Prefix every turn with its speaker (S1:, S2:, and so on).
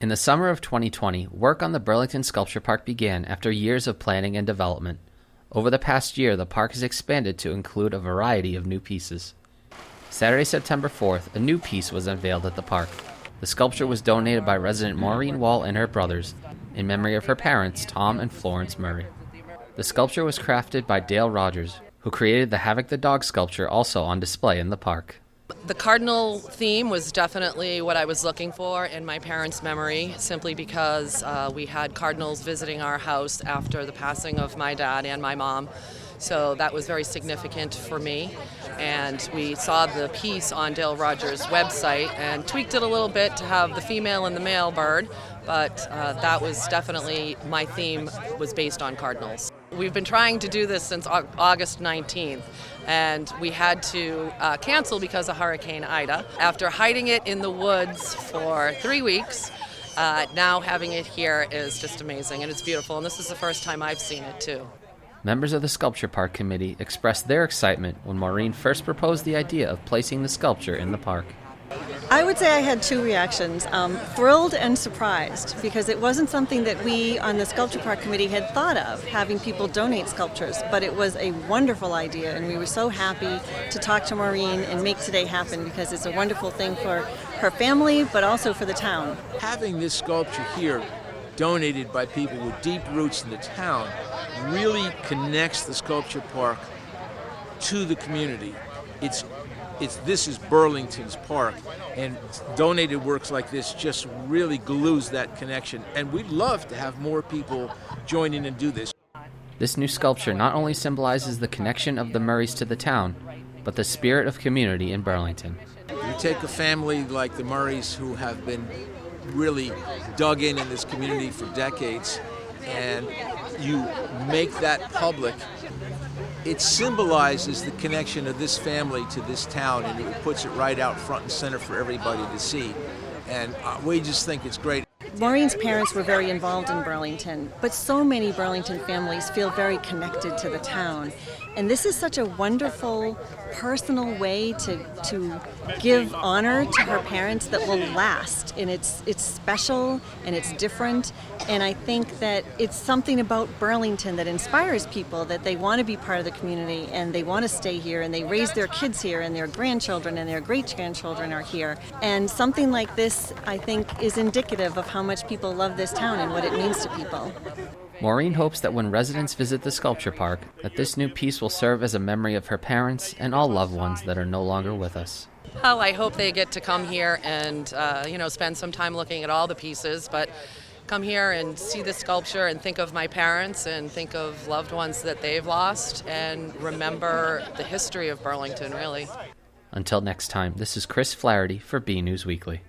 S1: In the summer of 2020, work on the Burlington Sculpture Park began after years of planning and development. Over the past year, the park has expanded to include a variety of new pieces. Saturday, September 4th, a new piece was unveiled at the park. The sculpture was donated by resident Maureen Wall and her brothers, in memory of her parents, Tom and Florence Murray. The sculpture was crafted by Dale Rogers, who created the Havoc the Dog sculpture also on display in the park.
S2: The cardinal theme was definitely what I was looking for in my parents' memory, simply because we had cardinals visiting our house after the passing of my dad and my mom. So that was very significant for me. And we saw the piece on Dale Rogers' website and tweaked it a little bit to have the female and the male bird, but that was definitely my theme, was based on cardinals. We've been trying to do this since August 19th, and we had to cancel because of Hurricane Ida. After hiding it in the woods for 3 weeks, now having it here is just amazing, and it's beautiful, and this is the first time I've seen it too.
S1: Members of the Sculpture Park Committee expressed their excitement when Maureen first proposed the idea of placing the sculpture in the park.
S3: I would say I had two reactions, thrilled and surprised, because it wasn't something that we on the Sculpture Park Committee had thought of, having people donate sculptures, but it was a wonderful idea, and we were so happy to talk to Maureen and make today happen, because it's a wonderful thing for her family, but also for the town.
S4: Having this sculpture here donated by people with deep roots in the town really connects the sculpture park to the community. This is Burlington's park, and donated works like this just really glues that connection, and we'd love to have more people join in and do this.
S1: This new sculpture not only symbolizes the connection of the Murrays to the town, but the spirit of community in Burlington.
S4: You take a family like the Murrays, who have been really dug in this community for decades, and you make that public. It symbolizes the connection of this family to this town, and it puts it right out front and center for everybody to see. And we just think it's great.
S3: Maureen's parents were very involved in Burlington, but so many Burlington families feel very connected to the town. And this is such a wonderful, personal way to give honor to her parents that will last. And it's special and it's different. And I think that it's something about Burlington that inspires people, that they want to be part of the community and they want to stay here, and they raise their kids here, and their grandchildren and their great-grandchildren are here. And something like this, I think, is indicative of how much people love this town and what it means to people.
S1: Maureen hopes that when residents visit the sculpture park, that this new piece will serve as a memory of her parents and all loved ones that are no longer with us.
S2: Well, I hope they get to come here and spend some time looking at all the pieces, but come here and see the sculpture and think of my parents and think of loved ones that they've lost and remember the history of Burlington, really.
S1: Until next time, this is Chris Flaherty for BNEWS Weekly.